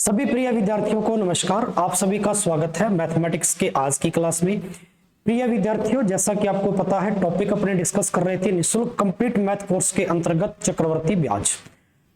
सभी प्रिय विद्यार्थियों को नमस्कार। आप सभी का स्वागत है मैथमेटिक्स के आज की क्लास में। प्रिय विद्यार्थियों, जैसा कि आपको पता है, टॉपिक अपने डिस्कस कर रहे थे निःशुल्क कंप्लीट मैथ कोर्स के अंतर्गत चक्रवर्ती ब्याज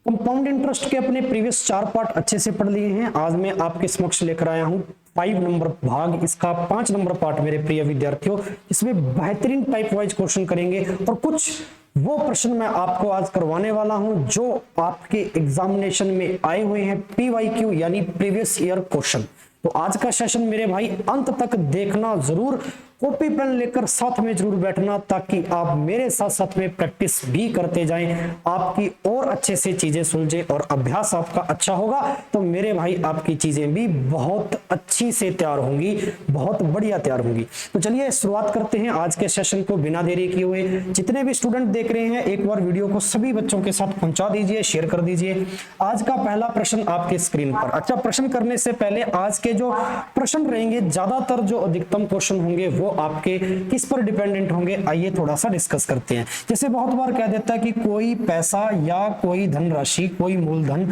कंपाउंड इंटरेस्ट के अपने प्रीवियस 4 पार्ट अच्छे से पढ़ लिए हैं। आज मैं आपके समक्ष लेकर आया हूं 5 नंबर भाग, इसका 5 नंबर पार्ट मेरे प्रिय विद्यार्थियों। इसमें बेहतरीन टाइप वाइज क्वेश्चन करेंगे और कुछ वो प्रश्न मैं आपको आज करवाने वाला हूं जो आपके एग्जामिनेशन में आए हुए हैं, PYQ यानी प्रीवियस ईयर क्वेश्चन। तो आज का सेशन मेरे भाई अंत तक देखना जरूर, कॉपी पेन लेकर साथ में जरूर बैठना ताकि आप मेरे साथ साथ में प्रैक्टिस भी करते जाएं, आपकी और अच्छे से चीजें सुलझे और अभ्यास आपका अच्छा होगा तो मेरे भाई आपकी चीजें भी बहुत अच्छी से तैयार होंगी, बहुत बढ़िया तैयार होंगी। तो चलिए शुरुआत करते हैं आज के सेशन को बिना देरी किए हुए। जितने भी स्टूडेंट देख रहे हैं एक बार वीडियो को सभी बच्चों के साथ पहुंचा दीजिए, शेयर कर दीजिए। आज का पहला प्रश्न आपके स्क्रीन पर। अच्छा, प्रश्न करने से पहले आज के जो प्रश्न रहेंगे, ज्यादातर जो अधिकतम क्वेश्चन होंगे वो आपके किस पर डिपेंडेंट होंगे, आइए थोड़ा सा डिस्कस करते हैं। जैसे बहुत बार कह देता है कि कोई पैसा या कोई धनराशि, कोई मूलधन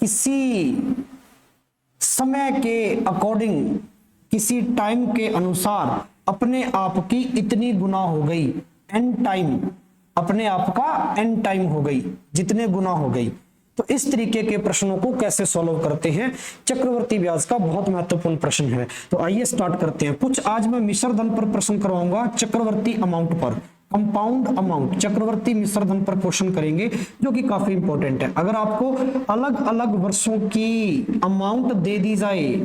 किसी समय के अकॉर्डिंग, किसी टाइम के अनुसार अपने आप की इतनी गुना हो गई, एन टाइम, अपने आप का एन टाइम हो गई, जितने गुना हो गई। तो इस तरीके के प्रश्नों को कैसे सॉल्व करते हैं, चक्रवर्ती ब्याज का बहुत महत्वपूर्ण प्रश्न है। तो आइए स्टार्ट करते हैं। कुछ आज मैं मिश्र धन पर प्रश्न करवाऊंगा, चक्रवर्ती अमाउंट पर, कंपाउंड अमाउंट, चक्रवर्ती मिश्र धन पर क्वेश्चन करेंगे जो कि काफी इंपॉर्टेंट है। अगर आपको अलग अलग वर्षों की अमाउंट दे दी जाए,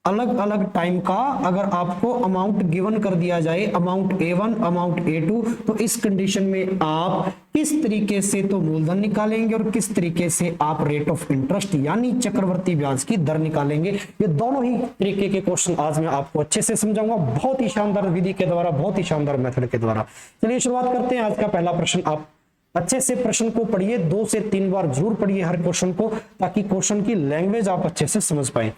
अलग अलग टाइम का अगर आपको अमाउंट गिवन कर दिया जाए, अमाउंट A1, अमाउंट A2, तो इस कंडीशन में आप किस तरीके से तो मूलधन निकालेंगे और किस तरीके से आप रेट ऑफ इंटरेस्ट यानी चक्रवर्ती ब्याज की दर निकालेंगे, ये दोनों ही तरीके के क्वेश्चन आज मैं आपको अच्छे से समझाऊंगा, बहुत ही शानदार विधि के द्वारा, बहुत ही शानदार मेथड के द्वारा। चलिए शुरुआत करते हैं। आज का पहला प्रश्न, आप अच्छे से प्रश्न को पढ़िए, 2 से 3 बार जरूर पढ़िए हर क्वेश्चन को, ताकि क्वेश्चन की लैंग्वेज आप अच्छे से समझ पाए।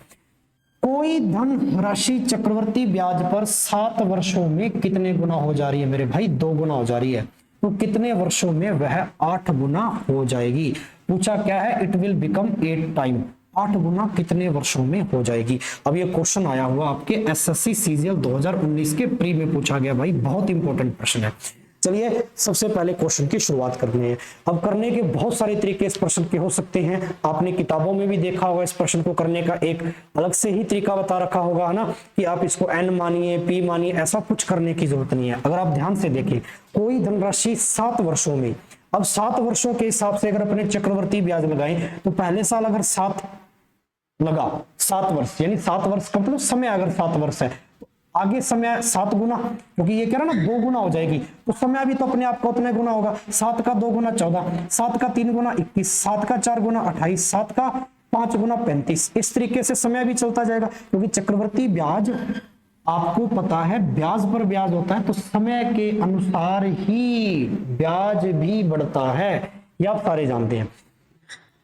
कोई धन राशि चक्रवर्ती ब्याज पर 7 वर्षों में कितने गुना हो जा रही है मेरे भाई? 2 गुना हो जा रही है। तो कितने वर्षों में वह 8 गुना हो जाएगी? पूछा क्या है, इट विल बिकम 8 टाइम, 8 गुना कितने वर्षों में हो जाएगी? अब ये क्वेश्चन आया हुआ आपके SSC CGL 2019 के प्री में पूछा गया भाई, बहुत इंपॉर्टेंट प्रश्न है। चलिए सबसे पहले क्वेश्चन की शुरुआत करनी है। अब करने के बहुत सारे तरीके इस प्रश्न के हो सकते हैं, आपने किताबों में भी देखा होगा। इस प्रश्न को करने का एक अलग से ही तरीका बता रखा होगा, है ना, कि आप इसको n मानिए, p मानिए, ऐसा कुछ करने की जरूरत नहीं है। अगर आप ध्यान से देखें, कोई धनराशि 7 वर्षों में, अब 7 वर्षों के हिसाब से अगर अपने चक्रवर्ती ब्याज लगाएं तो पहले साल अगर 7 लगा, 7 वर्ष यानी 7 वर्ष का मतलब समय अगर 7 वर्ष है, आगे समय 7 गुना, क्योंकि ये कह रहा ना 2 गुना हो जाएगी, तो समय भी तो अपने आप को उतना गुना होगा। 7 का 2 गुना 14, 7 का 3 गुना 21, 7 का 4 गुना 28, 7 का 5 गुना 35। इस तरीके से समय भी चलता जाएगा, क्योंकि चक्रवर्ती ब्याज आपको पता है ब्याज पर ब्याज होता है, तो समय के अनुसार ही ब्याज भी बढ़ता है, ये आप सारे जानते हैं।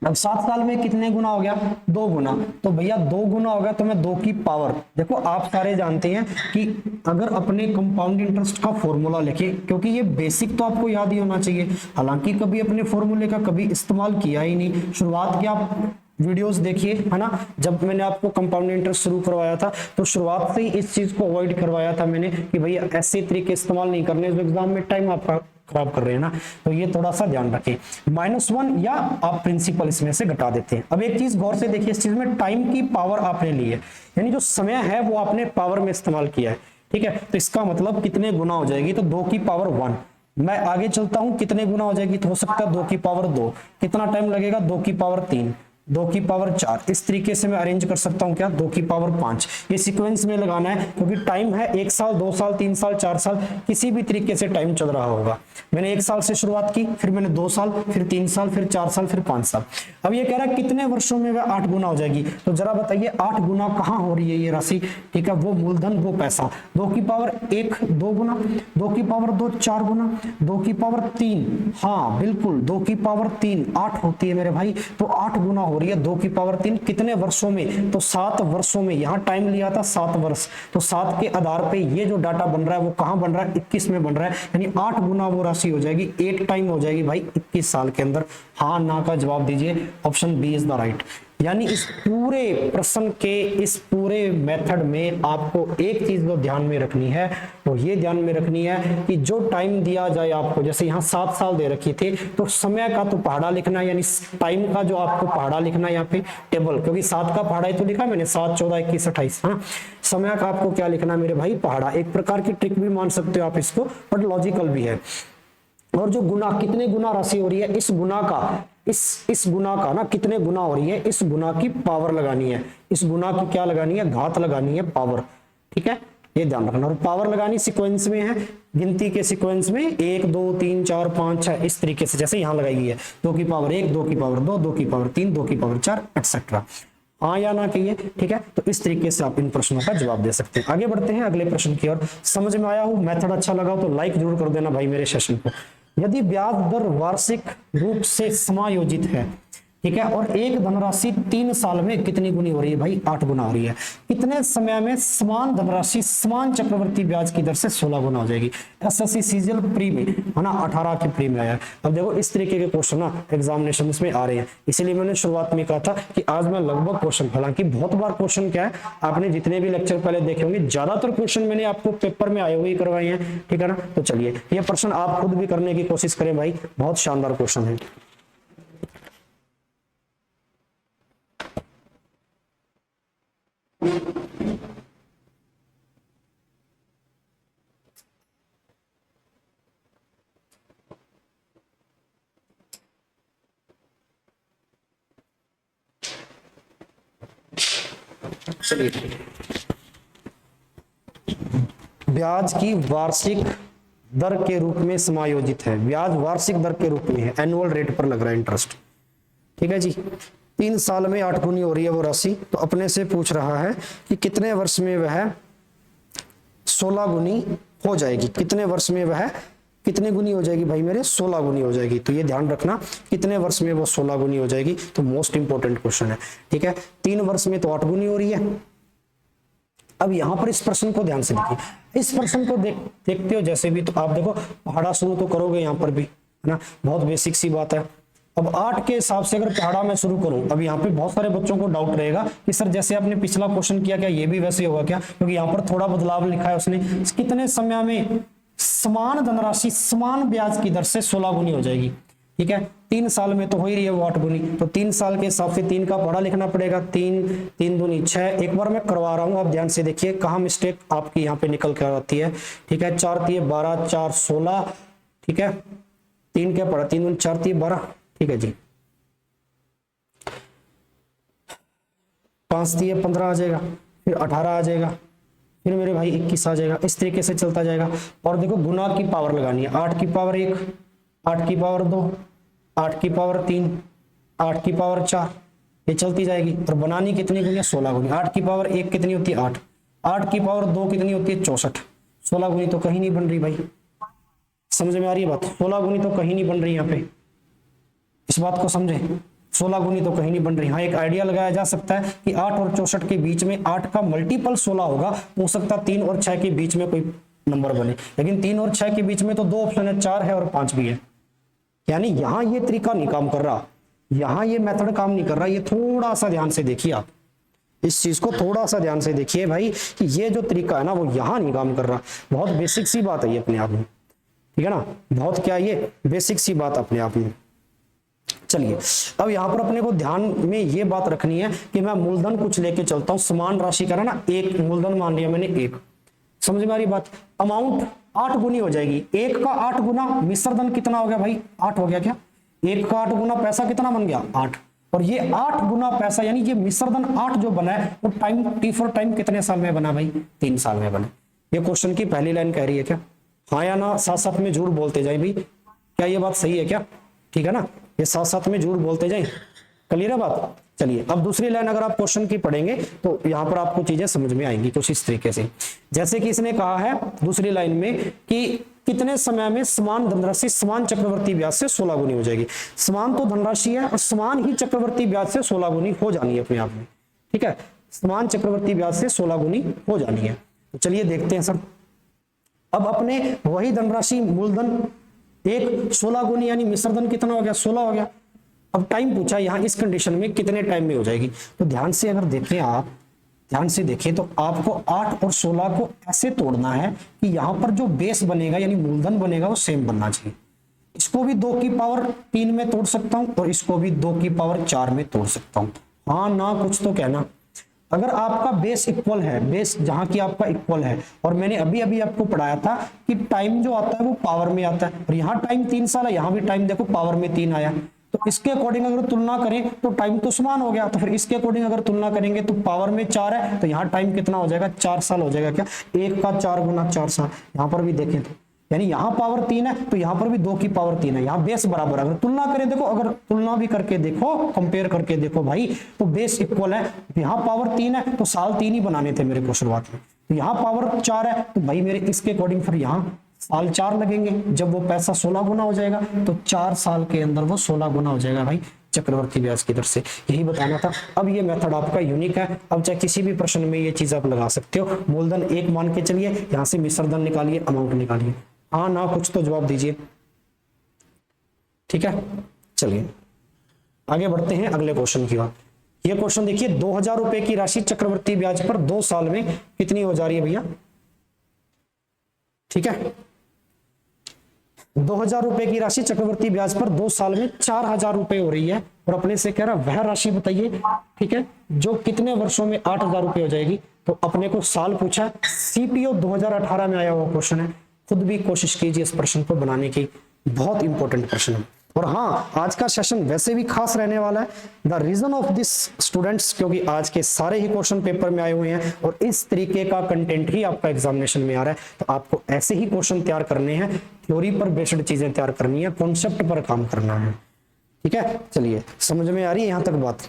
अब 7 साल में कितने गुना हो गया? 2 गुना। तो भैया 2 गुना हो गया तो मैं 2 की पावर, देखो आप सारे जानते हैं कि अगर अपने कंपाउंड इंटरेस्ट का फॉर्मूला लिखे, क्योंकि ये बेसिक तो आपको याद ही होना चाहिए, हालांकि कभी अपने फॉर्मूले का कभी इस्तेमाल किया ही नहीं। शुरुआत की आप वीडियोस देखिए, है ना, जब मैंने आपको कंपाउंड इंटरेस्ट शुरू करवाया था तो शुरुआत से ही इस चीज को अवॉइड करवाया था मैंने कि भैया ऐसे तरीके इस्तेमाल नहीं करने, एग्जाम में टाइम आपका खराब कर रहे हैं ना, तो ये थोड़ा सा ध्यान रखें। -1 या आप प्रिंसिपल इसमें से घटा देते हैं। अब एक चीज गौर से देखिए, इस चीज में टाइम की पावर आपने ली है, यानी जो समय है वो आपने पावर में इस्तेमाल किया है, ठीक है। तो इसका मतलब कितने गुना हो जाएगी, तो 2 की पावर 1। मैं आगे चलता हूं, कितने गुना हो जाएगी, तो हो सकता है 2 की पावर 2। कितना टाइम लगेगा, 2 की पावर 3, 2 की पावर 4। इस तरीके से मैं अरेंज कर सकता हूं क्या, 2 की पावर 5। ये सीक्वेंस में लगाना है, क्योंकि टाइम है 1 साल, 2 साल, 3 साल, 4 साल, किसी भी तरीके से टाइम चल रहा होगा। मैंने 1 साल से शुरुआत की, फिर मैंने 2 साल, फिर 3 साल, फिर 4 साल, फिर 5 साल। अब ये कह रहा है कितने वर्षों में वह 8 गुना हो जाएगी, तो जरा बताइए 8 गुना कहां हो रही है ये राशि, ठीक है, वो मूलधन, वो पैसा। 2 की पावर 1 2 गुना, 2 की पावर 2 4 गुना, 2 की पावर 3, हाँ बिल्कुल 2 की पावर 3 8 होती है मेरे भाई, तो 8 गुना हो रही है 2 की पावर 3। कितने वर्षों में, तो 7 वर्षों में। यहाँ टाइम लिया था 7 वर्ष, तो 7 के आधार पे ये जो डाटा बन रहा है वो कहां बन रहा है, 21 में बन रहा है, यानी 8 गुना वो राशि हो जाएगी, 8 टाइम हो जाएगी भाई 21 साल के अंदर। हाँ ना का जवाब दीजिए, option B is the right. यानी इस पूरे प्रश्न के इस पूरे मेथड में आपको एक चीज जो ध्यान में रखनी है वो ये ध्यान में रखनी है कि जो टाइम दिया जाए आपको, जैसे यहाँ 7 साल दे रखी थी तो समय का तो पहाड़ा लिखना है, यानी टाइम का जो आपको पहाड़ा लिखना है यहाँ पे टेबल, क्योंकि 7 का पहाड़ा ही तो लिखा मैंने, 7, 14, 21, 28। हाँ, समय का आपको क्या लिखना है मेरे भाई, पहाड़ा। एक प्रकार की ट्रिक भी मान सकते हो आप इसको, बट लॉजिकल भी है। और जो गुना, कितने गुना राशि हो रही है, इस गुना का इस गुना का ना कितने गुना हो रही है, इस गुना की पावर लगानी है, इस गुना की क्या लगानी है, घात लगानी है, पावर। ठीक है, ये ध्यान रखना। और पावर लगानी सीक्वेंस में है, गिनती के सीक्वेंस में 1 2 3 4 5 6 इस तरीके से, जैसे यहां लगाई गई है 2 की पावर 1, 2 की पावर 2, 2 की पावर 3, 2 की पावर 4 एक्सेट्रा। हाँ या ना कहिए। ठीक है, तो इस तरीके से आप इन प्रश्नों का जवाब दे सकते हैं। आगे बढ़ते हैं अगले प्रश्न की ओर। समझ में आया हो, मेथड अच्छा लगा तो लाइक जरूर कर देना भाई मेरे सेशन को। यदि ब्याज दर वार्षिक रूप से समायोजित है, ठीक है, और एक धनराशि 3 साल में कितनी गुनी हो रही है भाई, 8 गुना हो रही है। कितने समय में समान धनराशि समान चक्रवर्ती ब्याज की दर से 16 गुना हो जाएगी। एसएससी सीजीएल प्री में है ना 18 की प्री में आया। अब देखो इस तरीके के क्वेश्चन ना एग्जामिनेशन में आ रहे हैं, इसीलिए मैंने शुरुआत में कहा था कि आज मैं लगभग क्वेश्चन, हालांकि बहुत बार क्वेश्चन क्या है, आपने जितने भी लेक्चर पहले देखे होंगे ज्यादातर क्वेश्चन मैंने आपको पेपर में आए हुए करवाए हैं। ठीक है ना, तो चलिए ये प्रश्न आप खुद भी करने की कोशिश करें भाई, बहुत शानदार क्वेश्चन है। चलिए, ब्याज की वार्षिक दर के रूप में समायोजित है, ब्याज वार्षिक दर के रूप में है, एनुअल रेट पर लग रहा है इंटरेस्ट। ठीक है जी, 3 साल में 8 गुनी हो रही है वो राशि, तो अपने से पूछ रहा है कि कितने वर्ष में वह 16 गुनी हो जाएगी। कितने वर्ष में वह कितने गुनी हो जाएगी भाई मेरे, 16 गुनी हो जाएगी। तो ये ध्यान रखना, कितने वर्ष में वो 16 गुनी हो जाएगी, तो मोस्ट इंपोर्टेंट क्वेश्चन है। ठीक है, 3 वर्ष में तो 8 गुनी हो रही है। अब यहां पर इस प्रश्न को ध्यान से देखिए, इस प्रश्न को देखते हो जैसे भी, तो आप देखो पहाड़ा शुरू तो करोगे यहां पर भी, है ना, बहुत बेसिक सी बात है। अब 8 के हिसाब से अगर पहाड़ा मैं शुरू करूं, अब यहाँ पे बहुत सारे बच्चों को डाउट रहेगा कि सर जैसे आपने पिछला क्वेश्चन किया क्या ये भी वैसे होगा क्या, क्योंकि यहाँ पर थोड़ा बदलाव लिखा है उसने। कितने समय में समान धनराशि समान ब्याज की दर से 16 गुनी हो जाएगी। ठीक है, 3 साल में तो हो ही रही है वो 8 गुनी, तो 3 साल के हिसाब से 3 का पहाड़ा लिखना पड़ेगा। 3 3 दूनी 6। एक बार मैं करवा रहा हूं, आप ध्यान से देखिए कहाँ मिस्टेक आपकी यहाँ पे निकल कर आती है। ठीक है, 4 3 12 4 16। ठीक है, 3 क्या पड़ा, 3 दूनी 4 3 12। ठीक है जी, 5 3 15 आ जाएगा, फिर 18 आ जाएगा, फिर मेरे भाई 21 आ जाएगा। इस तरीके से चलता जाएगा। और देखो गुना की पावर लगानी है, 8 की पावर 1, 8 की पावर 2, 8 की पावर 3, 8 की पावर 4, ये चलती जाएगी। और बनानी कितनी गुनी है, 16 गुनी। 8 की पावर 1 कितनी होती है, 8। 8 की पावर 2 कितनी होती है, 64। 16 गुनी तो कहीं नहीं बन रही भाई, समझ में आ रही है बात, 16 गुनी तो कहीं नहीं बन रही यहाँ पे, इस बात को समझे, 16 गुनी तो कहीं नहीं बन रही। हाँ, एक आइडिया लगाया जा सकता है कि 8 और 64 के बीच में 8 का मल्टीपल 16 होगा, हो सकता है 3 और 6 के बीच में कोई नंबर बने, लेकिन 3 और 6 के बीच में तो 2 ऑप्शन है, 4 है और 5 भी है। यानी यहां ये तरीका नहीं काम कर रहा, यहां ये मेथड काम नहीं कर रहा। ये थोड़ा सा ध्यान से देखिए, आप इस चीज को थोड़ा सा ध्यान से देखिए भाई कि ये जो तरीका है ना वो यहां नहीं काम कर रहा। बहुत बेसिक सी बात है ये अपने आप में, ठीक है ना, बहुत क्या ये बेसिक सी बात अपने आप में। चलिए, अब यहां पर अपने को ध्यान में ये बात रखनी है कि मैं मूलधन कुछ लेके चलता हूं, समान राशि का ना, एक मूलधन मान लिया मैंने 1, समझ में आ रही बात। अमाउंट 8 गुनी हो जाएगी, 1 का 8 गुना, मिश्रधन कितना हो गया भाई, 8 हो गया क्या, 1 का 8 गुना पैसा कितना बन गया, 8। और ये 8 गुना पैसा यानी ये मिश्रधन 8 जो बना है वो टाइम टी फॉर टाइम कितने साल में बना भाई, 3 साल में बना। ये क्वेश्चन की पहली लाइन कह रही है क्या, हाँ या ना, साथ साथ में झूठ बोलते जाए भाई, क्या ये बात सही है क्या, ठीक है ना, ये साथ साथ में झूठ बोलते जाए, क्लियर है बात। चलिए, अब दूसरी लाइन अगर आप क्वेश्चन की पढ़ेंगे तो यहां पर आपको चीजें समझ में आएंगी कुछ इस तरीके से। जैसे कि इसने कहा है दूसरी लाइन में कि कितने समय में समान धनराशि समान चक्रवर्ती ब्याज से 16 गुनी हो जाएगी। समान तो धनराशि है और समान ही चक्रवर्ती ब्याज से 16 गुनी हो जानी है अपने आप में, ठीक है, समान चक्रवर्ती ब्याज से 16 गुनी हो जानी है। तो चलिए देखते हैं सर, अब अपने वही धनराशि मूलधन एक 16 गुनी यानी मिश्रधन कितना हो गया, 16 हो गया। अब टाइम पूछा यहाँ इस कंडीशन में कितने टाइम में हो जाएगी, तो ध्यान से अगर देखें आप, ध्यान से देखें तो आपको 8 और 16 को ऐसे तोड़ना है कि यहाँ पर जो बेस बनेगा यानी मूलधन बनेगा वो सेम बनना चाहिए। इसको भी 2 की पावर 3 में तोड़ सकता हूं और इसको भी 2 की पावर 4 में तोड़ सकता हूं। हाँ ना कुछ तो कहना। अगर आपका बेस इक्वल है, बेस जहां की आपका इक्वल है, और मैंने अभी अभी आपको पढ़ाया था कि टाइम जो आता है वो पावर में आता है, और यहाँ टाइम 3 साल है, यहाँ भी टाइम देखो पावर में 3 आया, तो इसके अकॉर्डिंग अगर तुलना करें तो टाइम तो समान हो गया। तो फिर इसके अकॉर्डिंग अगर तुलना करेंगे तो पावर में 4 है, तो यहाँ टाइम कितना हो जाएगा, 4 साल हो जाएगा। क्या 1 का 4 गुना 4 साल। यहाँ पर भी देखें तो यानी यहाँ पावर 3 है तो यहाँ पर भी 2 की पावर 3 है, यहाँ बेस बराबर। अगर तुलना करें, देखो अगर तुलना भी करके देखो, कंपेयर करके देखो भाई, तो बेस इक्वल है। यहाँ पावर 3 है तो साल 3 ही बनाने थे मेरे को शुरुआत में, तो यहाँ पावर 4 है तो भाई मेरे इसके अकॉर्डिंग फिर यहाँ साल 4 लगेंगे। जब वो पैसा 16 गुना हो जाएगा तो 4 साल के अंदर वो 16 गुना हो जाएगा भाई चक्रवर्ती ब्याज की दर से। यही बताना था। अब ये मेथड आपका यूनिक है। अब चाहे किसी भी प्रश्न में ये चीज आप लगा सकते हो। मूलधन 1 मान के चलिए, यहाँ से मिश्रधन निकालिए, अमाउंट निकालिए। हाँ ना कुछ तो जवाब दीजिए। ठीक है, चलिए आगे बढ़ते हैं अगले क्वेश्चन की बात। ये क्वेश्चन देखिए, 2000 रुपए की राशि चक्रवर्ती ब्याज पर 2 साल में कितनी हो जा रही है भैया? ठीक है, 2000 रुपए की राशि चक्रवर्ती ब्याज पर 2 साल में 4000 रुपए हो रही है, और अपने से कह रहा वह राशि बताइए, ठीक है, जो कितने वर्षों में 8000 रुपए हो जाएगी। तो अपने को साल पूछा, सीपीओ 2018 में आया हुआ क्वेश्चन है। खुद भी कोशिश कीजिए इस प्रश्न को बनाने की, बहुत इंपॉर्टेंट प्रश्न है। और हाँ, आज का सेशन वैसे भी खास रहने वाला है। The reason of this students, क्योंकि आज के सारे ही क्वेश्चन पेपर में आए हुए हैं और इस तरीके का कंटेंट ही आपका एग्जामिनेशन में आ रहा है, तो आपको ऐसे ही क्वेश्चन तैयार करने हैं, थ्योरी पर बेस्ड चीजें तैयार करनी है, कॉन्सेप्ट पर काम करना है। ठीक है, चलिए समझ में आ रही है यहां तक बात।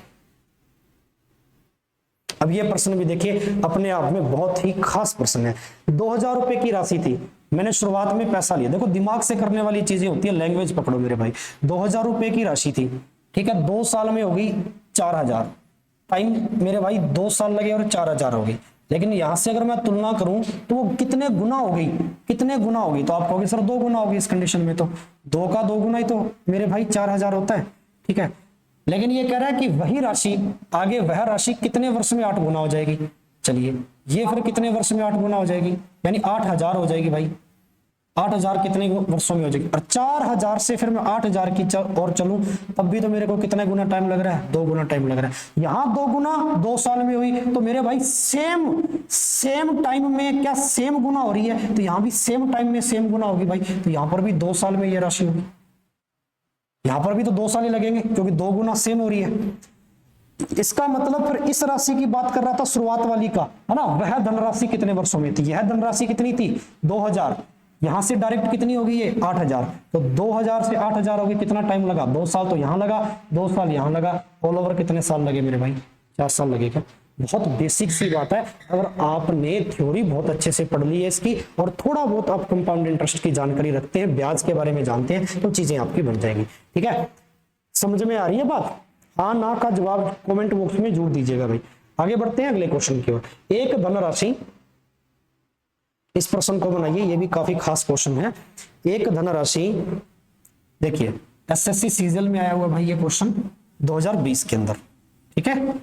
अब ये प्रश्न भी देखिए, अपने आप में बहुत ही खास प्रश्न है। 2000 रुपए की राशि थी, मैंने शुरुआत में पैसा लिया। देखो दिमाग से करने वाली चीजें होती है, लैंग्वेज पकड़ो मेरे भाई। 2000 रुपए की राशि थी, ठीक है, 2 साल में होगी 4000। टाइम मेरे भाई 2 साल लगे और 4000 हो गई। लेकिन यहां से अगर मैं तुलना करूं तो वो कितने गुना हो गई, कितने गुना होगी? तो आप कहोगे सर 2 गुना होगी। इस कंडीशन में तो 2 का 2 गुना ही तो मेरे भाई 4000 होता है। ठीक है, लेकिन ये कह रहा है कि वही राशि आगे, वह राशि कितने वर्ष में 8 गुना हो जाएगी। चलिए ये फिर कितने वर्ष में 8 गुना हो जाएगी, यानी 8000 हो जाएगी भाई। 8000 कितने वर्षों में हो जाएगी? और 4000 से फिर मैं 8000 की और चलूं, तब भी तो मेरे को कितना गुना टाइम लग रहा है? 2 गुना टाइम लग रहा है। यहां 2 गुना 2 साल में हुई, तो मेरे भाई सेम टाइम में क्या सेम गुना हो रही है, तो यहां भी सेम टाइम में सेम गुना होगी भाई। तो यहां पर भी 2 साल में यह राशि होगी, यहां पर भी तो 2 साल ही लगेंगे, क्योंकि 2 गुना सेम हो रही है। इसका मतलब फिर इस राशि की बात कर रहा था शुरुआत वाली का, है ना। वह धनराशि कितने वर्षों में थी? यह धनराशि कितनी थी? 2000। यहां से डायरेक्ट कितनी होगी ये? 8000। तो 2000 से 8000 होगी, कितना टाइम लगा? 2 साल। तो यहां लगा 2 साल, यहां लगा, ऑल ओवर कितने साल लगे मेरे भाई? 4 साल लगेगा। बहुत बेसिक सी बात है। अगर आपने थ्योरी बहुत अच्छे से पढ़ ली है इसकी, और थोड़ा बहुत आप कंपाउंड इंटरेस्ट की जानकारी रखते हैं, ब्याज के बारे में जानते हैं, तो चीजें आपकी बन जाएंगी। ठीक है, समझ में आ रही है बात? हाँ ना का जवाब कमेंट बॉक्स में जरूर दीजिएगा भाई। आगे बढ़ते हैं अगले क्वेश्चन की ओर। एक धनराशि, इस प्रश्न को बनाइए, ये भी काफी खास क्वेश्चन है। एक धनराशि, देखिए एसएससी सीजीएल में आया हुआ भाई ये क्वेश्चन 2020 के अंदर। ठीक है,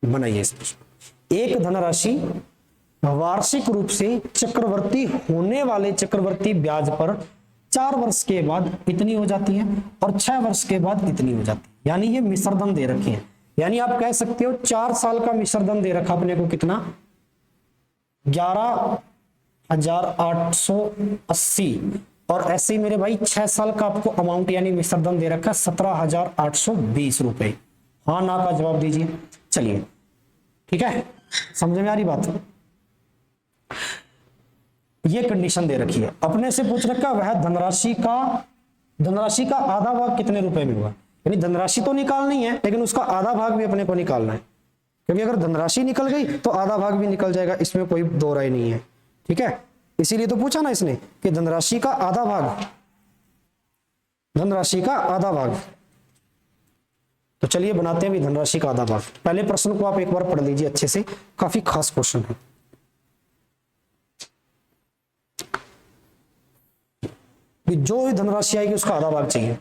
बनाइए इस प्रश्न। एक धनराशि वार्षिक रूप से चक्रवर्ती होने वाले चक्रवर्ती ब्याज पर 4 वर्ष के बाद इतनी हो जाती है और 6 वर्ष के बाद इतनी हो जाती है। यानी ये मिश्रधन दे रखे हैं, यानी आप कह सकते हो 4 साल का मिश्रधन दे रखा अपने को, कितना? 11,880। और ऐसे ही मेरे भाई 6 साल का आपको अमाउंट यानी मिश्रधन दे रखा 17,820 रुपए। हाँ ना का जवाब दीजिए। चलिए ठीक है, समझ में आ रही बात? ये कंडीशन दे रखी है, अपने से पूछ रखा वह धनराशि का आधा भाग कितने रुपए में हुआ। यानी धनराशि तो निकालनी है, लेकिन उसका आधा भाग भी अपने को निकालना है, क्योंकि अगर धनराशि निकल गई तो आधा भाग भी निकल जाएगा, इसमें कोई दो राय नहीं है। ठीक है, इसीलिए तो पूछा ना इसने कि धनराशि का आधा भाग, धनराशि का आधा भाग। तो चलिए बनाते हैं भी धनराशि का आधा भाग। पहले प्रश्न को आप एक बार पढ़ लीजिए अच्छे से, काफी खास क्वेश्चन है। जो धनराशि आएगी उसका आधा भाग चाहिए।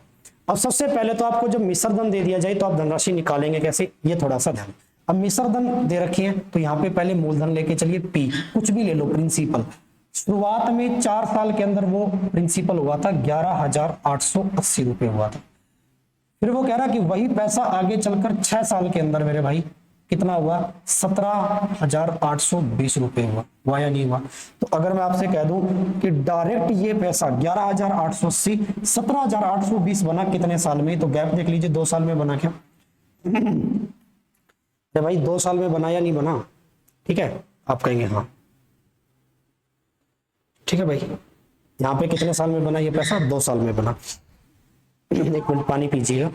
अब सबसे पहले तो आपको जब मिश्र धन दे दिया जाए तो आप धनराशि निकालेंगे कैसे, ये थोड़ा सा ध्यान। अब मिश्र धन दे रखी है तो यहाँ पे पहले मूलधन लेके चलिए पी, कुछ भी ले लो, प्रिंसिपल। शुरुआत में 4 साल के अंदर वो प्रिंसिपल हुआ था 11,880 रुपए हुआ था। फिर वो कह रहा कि वही पैसा आगे चलकर 6 साल के अंदर मेरे भाई कितना हुआ, 17,820 रुपए हुआ या नहीं हुआ। तो अगर मैं आपसे कह दूं कि डायरेक्ट ये पैसा 11,880 17,820 बना कितने साल में, तो गैप देख लीजिए, 2 साल में बना क्या? अरे भाई 2 साल में बना या नहीं बना? ठीक है, आप कहेंगे हाँ। ठीक है भाई, यहाँ पे कितने साल में बना ये पैसा? 2 साल में बना। एक मिनट पानी पीजिएगा।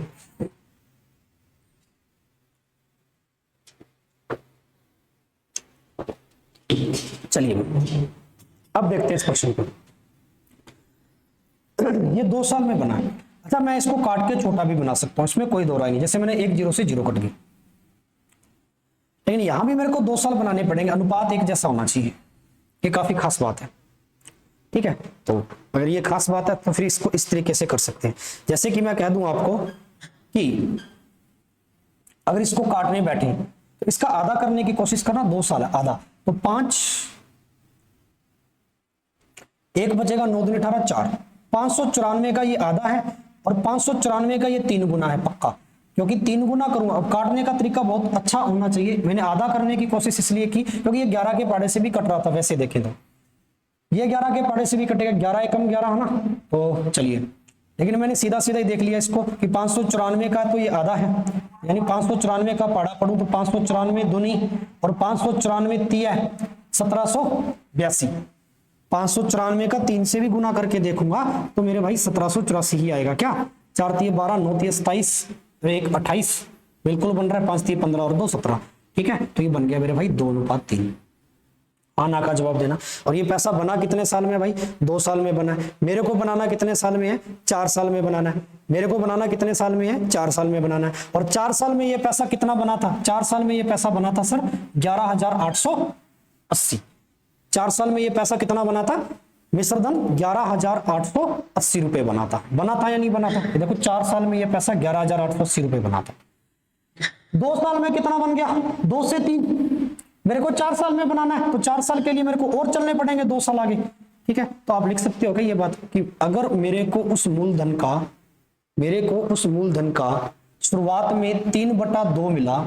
चलिए अब देखते हैं इस क्वेश्चन को। ये 2 साल में बना है। अच्छा, मैं इसको काट के छोटा भी बना सकता हूं, इसमें कोई दो राय नहीं। जैसे मैंने 1 0 से 0 कट गई, लेकिन यहां भी मेरे को 2 साल बनाने पड़ेंगे, अनुपात एक जैसा होना चाहिए। ये काफी खास बात है। ठीक है, तो अगर ये खास बात है तो फिर इसको इस तरीके से कर सकते हैं। जैसे कि मैं कह दूं आपको कि अगर इसको काटने बैठे तो इसका आधा करने की कोशिश करना, 2 साल है आधा, तो 5, 1 बचेगा, 9 दूनी 18, 4। 594 का ये आधा है और 594 का ये 3 गुना है पक्का, क्योंकि 3 गुना करूंगा। अब काटने का तरीका बहुत अच्छा होना चाहिए। मैंने आधा करने की कोशिश इसलिए की क्योंकि ये 11 के पाड़े से भी कट रहा था। वैसे देखें तो ये 11 के पाड़े से भी कटेगा, 11 एकम 11 है ना, तो चलिए। लेकिन मैंने सीधा सीधा ही देख लिया इसको कि 594 का तो ये आधा है, यानी 594 का पाड़ा पढ़ूं तो 594 दूनी और 594 तिया 1782। 594 का 3 से भी गुना करके देखूंगा तो मेरे भाई 1784 ही आएगा। क्या 4 तिया 12, 9 तिया 27, 1 28 बिल्कुल बन रहा है। 5 तिया 15 और 2 17। ठीक है, तो ये बन गया मेरे भाई 2:3। हाँ ना का जवाब देना। और ये पैसा बना कितने साल में भाई? 2 साल में बना है। मेरे को बनाना कितने साल में है? 4 साल में बनाना है। मेरे को बनाना कितने साल में है? 4 साल में बनाना है। और 4 साल में ये पैसा कितना बना था? 4 साल में ये पैसा बना था सर 11,880। 4 साल में ये पैसा कितना बना था? मिश्र धन 11,880 रुपए बना था। बना था या नहीं बना था? देखो 4 साल में ये पैसा 11,880 रुपए बना था। 2 साल में कितना बन गया? 2 से 3। मेरे को 4 साल में बनाना है तो 4 साल के लिए मेरे को और चलने पड़ेंगे 2 साल आगे। ठीक है, तो आप लिख सकते हो क्या ये बात कि अगर मेरे को उस मूलधन का शुरुआत में 3/2 मिला,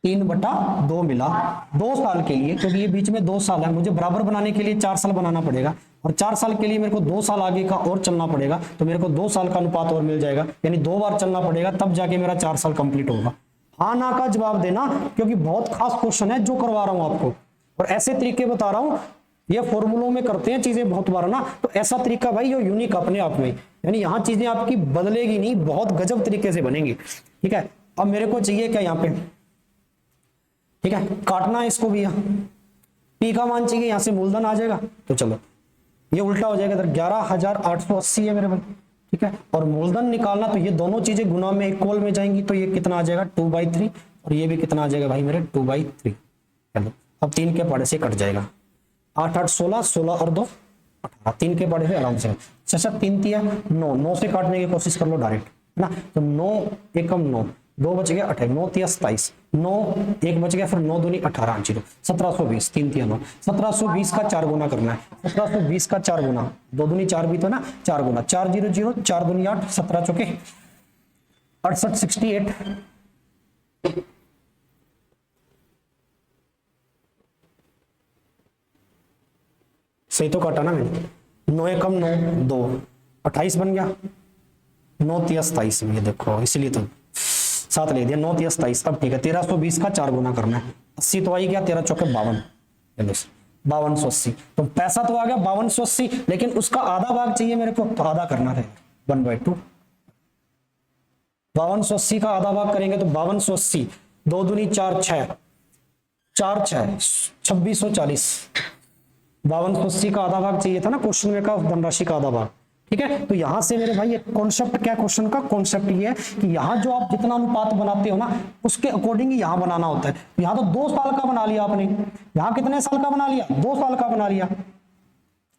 3/2 मिला 2 साल के लिए, क्योंकि ये बीच में 2 साल है, मुझे बराबर बनाने के लिए 4 साल बनाना पड़ेगा और 4 साल के लिए मेरे को 2 साल आगे का और चलना पड़ेगा, तो मेरे को 2 साल का अनुपात और मिल जाएगा, यानी 2 बार चलना पड़ेगा तब जाके मेरा 4 साल कंप्लीट होगा। हाँ ना का जवाब देना, क्योंकि बहुत खास क्वेश्चन है जो करवा रहा हूं आपको और ऐसे तरीके बता रहा हूं। ये फॉर्मूलों में करते हैं चीजें बहुत बार ना, तो ऐसा तरीका भाई जो यूनिक अपने आप में, यानी यहाँ चीजें आपकी बदलेगी नहीं, बहुत गजब तरीके से बनेंगी। ठीक है, अब मेरे को चाहिए क्या यहाँ पे? ठीक है, काटना है इसको भी। पी का मान चाहिए, यहां से मूलधन आ जाएगा, तो चलो ये उल्टा हो जाएगा, इधर 11,880 है मेरे भाई। ठीक है, और मूलधन निकालना तो ये दोनों चीजें गुना में इक्वल में जाएंगी, तो ये कितना आ जाएगा 2/3 और ये भी कितना आ जाएगा भाई मेरे 2/3। चलो अब 3 के पाड़े से कट जाएगा, 8 8 16, 16 और 2 18, 3 के पाड़े से आराम से। अच्छा 3 तिया 9, 9 से काटने की कोशिश कर लो डायरेक्ट, है ना, तो 9 एकम 9, 2 बच गया 28, 9 तिया 27, 9 1 बच गया, फिर 9 दूनी 18, 1720, 3 तिया 9, 1720 का 4 गुना करना है, 1720 का 4 गुना, 2 दूनी 4 भी तो ना, 4 गुना 4 0 0, 4 दूनी 8, 17 चौके 68, 68। सही तो काटा ना मैंने, 9 एकम 9, 2 28 बन गया, 9 तिया 27 में, ये देखो इसलिए तो 7 ले दिया, 9 तिया 27। अब ठीक है, 1320 का 4 गुना करना है, 80 तो आई गया, 13 चौके 52, 5280। तो पैसा तो आ गया 5280, लेकिन उसका आधा भाग चाहिए मेरे को, तो आधा करना है 1/2। 5280 का आधा भाग करेंगे तो 5280, 2 दूनी 4 6, 4 6 2640। 5280 का आधा भाग चाहिए था ना क्वेश्चन में का, धनराशि का आधा भाग। ठीक है, तो यहां से मेरे भाई ये कॉन्सेप्ट क्या, क्वेश्चन का कॉन्सेप्ट ये है कि यहाँ जो आप जितना अनुपात बनाते हो ना उसके अकॉर्डिंग यहाँ बनाना होता है। यहाँ तो 2 साल का बना लिया आपने, यहाँ कितने साल का बना लिया? 2 साल का बना लिया।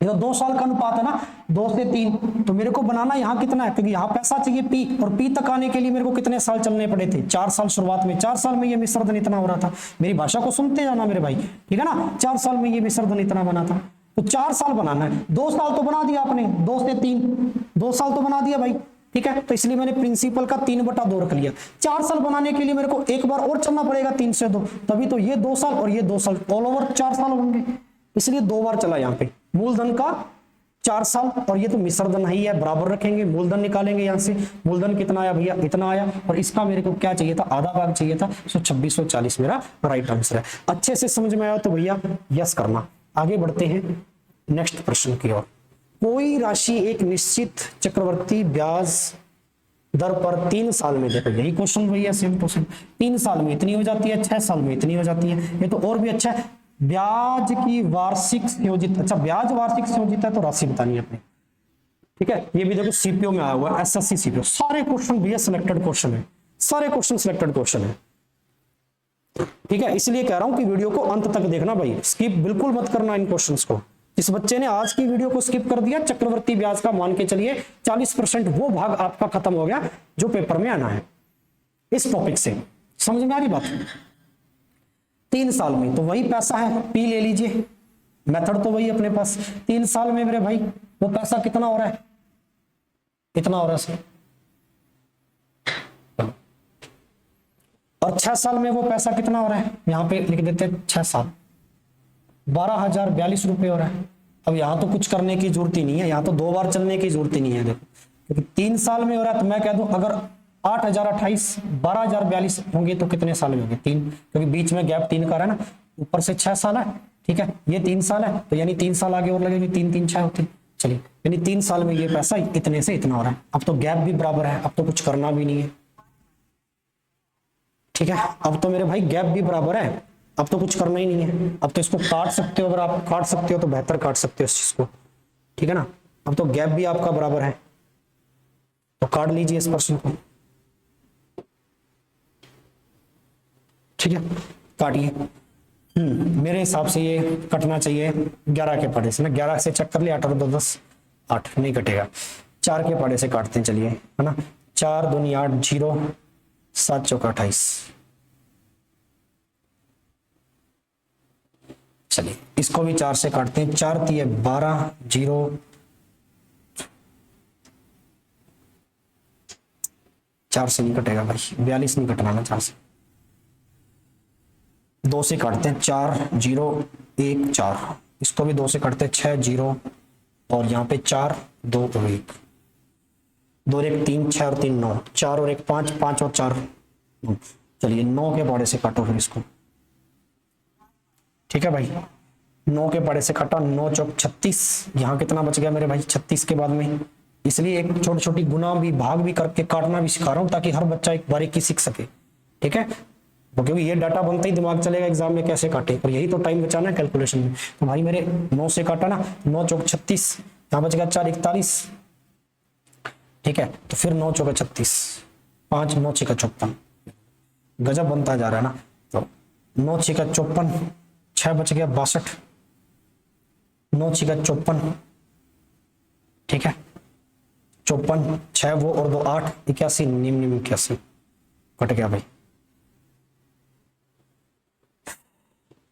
ये तो 2 साल का अनुपात है ना, 2 से 3। तो मेरे को बनाना यहाँ कितना है, क्योंकि यहाँ पैसा चाहिए पी, और पी तक आने के लिए मेरे को कितने साल चलने पड़े थे, 4 साल। शुरुआत में 4 साल में ये मिश्र धन इतना हो रहा था। मेरी भाषा को सुनते जाना मेरे भाई, ठीक है ना। 4 साल में ये मिश्र धन इतना बना था। तो 4 साल बनाना है, 2 साल तो बना दिया आपने, 2 से 3, 2 साल तो बना दिया भाई, ठीक है। तो इसलिए मैंने प्रिंसिपल का 3/2 रख लिया। 4 साल बनाने के लिए मेरे को एक बार और चलना पड़ेगा 3 से 2, तभी तो ये 2 साल और ये 2 साल, ऑल ओवर 4 साल होंगे। इसलिए 2 बार चला यहाँ पे। मूलधन का 4 साल, और ये तो मिश्र धन ही है, बराबर रखेंगे। मूलधन निकालेंगे यहाँ से, मूलधन कितना आया भैया, इतना आया, और इसका मेरे को क्या चाहिए था, आधा भाग चाहिए था। 2640 मेरा राइट आंसर है। अच्छे से समझ में आया तो भैया यस करना। आगे बढ़ते हैं नेक्स्ट प्रश्न की ओर। कोई राशि एक निश्चित चक्रवर्ती ब्याज दर पर 3 साल में, देखो यही क्वेश्चन भैया, सेम क्वेश्चन। 3 साल में इतनी हो जाती है, 6 साल में इतनी हो जाती है। ये तो और भी अच्छा है। ब्याज की वार्षिक संयोजित, अच्छा ब्याज वार्षिक संयोजित है तो राशि बतानी है अपनी, ठीक है। ये भी देखो सीपीओ में आया हुआ है, एसएससी सीपीओ। सारे क्वेश्चन भैया सिलेक्टेड क्वेश्चन है, सारे क्वेश्चन सिलेक्टेड क्वेश्चन है, ठीक है। इसलिए कह रहा हूं कि वीडियो को अंत तक देखना भाई, स्किप बिल्कुल मत करना इन क्वेश्चंस को। जिस बच्चे ने आज की वीडियो को स्किप कर दिया, चक्रवर्ती ब्याज का मान के चलिए 40% वो भाग आपका खत्म हो गया जो पेपर में आना है इस टॉपिक से। समझ में आ रही बात। 3 साल में तो वही पैसा है, पी ले लीजिए, मेथड तो वही अपने पास। 3 साल में मेरे भाई वो पैसा कितना हो रहा है, इतना हो रहा है सर। और 6 साल में वो पैसा कितना हो रहा है, यहां पे लिख देते हैं 6 साल, 12,042 रुपए हो रहा है। अब यहां तो कुछ करने की जरूरत ही नहीं है, यहां तो 2 बार चलने की जरूरत ही नहीं है। देखो क्योंकि 3 साल में हो रहा है, तो मैं कह दूं अगर 8,028 12,042 होंगे तो कितने साल में होंगे, 3, क्योंकि बीच में गैप 3 का है ना, ऊपर से 6 साल है, ठीक है। ये 3 साल है तो यानी 3 साल आगे और लगेंगे, 3 3 6 होते। चलिए यानी 3 साल में ये पैसा इतने से इतना हो रहा है। अब तो गैप भी बराबर है, अब तो कुछ करना भी नहीं है, ठीक है। अब तो मेरे भाई गैप भी बराबर है, अब तो कुछ करना ही नहीं है। अब तो इसको काट सकते हो, अगर आप काट सकते हो तो बेहतर काट सकते हो इस चीज को, ठीक है ना। अब तो गैप भी आपका बराबर है, तो काट लीजिए इस प्रश्न को, ठीक है। काटिए। मेरे हिसाब से ये कटना चाहिए 11 के पढ़े से ना। 11 से चेक कर लिया, 8 और 2 10, 8 नहीं कटेगा। 4 के पढ़े से काटते हैं, चलिए, है ना। 4 दूनी 8, 0 7 चौका 28। चलिए इसको भी 4 से काटते हैं। 4 तिये 12, 0 4 से नहीं कटेगा भाई, 42 नहीं कटना ना 4 से। 2 से काटते हैं, 4 0 1 4। इसको भी 2 से काटते हैं, 6 0, और यहाँ पे 4 2 और 1, 2 और 1 3, 6 और 3 9, 4 और 1 5, 5 और 4 9। चलिए 9 के पाड़े से काटो फिर इसको, ठीक है भाई। 9 के पाड़े से काटा, 9 चौक 36। यहाँ कितना बच गया मेरे भाई 36 के बाद में। इसलिए एक छोटी छोटी गुना भी, भाग भी करके काटना भी सिखा रहा हूँ, ताकि हर बच्चा एक बारीकी सीख सके, ठीक है। क्योंकि ये डाटा बनते ही दिमाग चलेगा एग्जाम में कैसे काटे, और यही तो टाइम बचाना है कैलकुलेशन में। तो भाई मेरे 9 से काटा ना, 9 चौक 36, यहाँ बच गया 4 41, ठीक है। तो फिर 9 चौका 36, 5 9 6 54, गजब बनता जा रहा है ना। तो 9 6 54, 6 बच गया 62, 9 6 54, ठीक है। 54 6 वो और 2 8, 81 निम 81 कट गया भाई,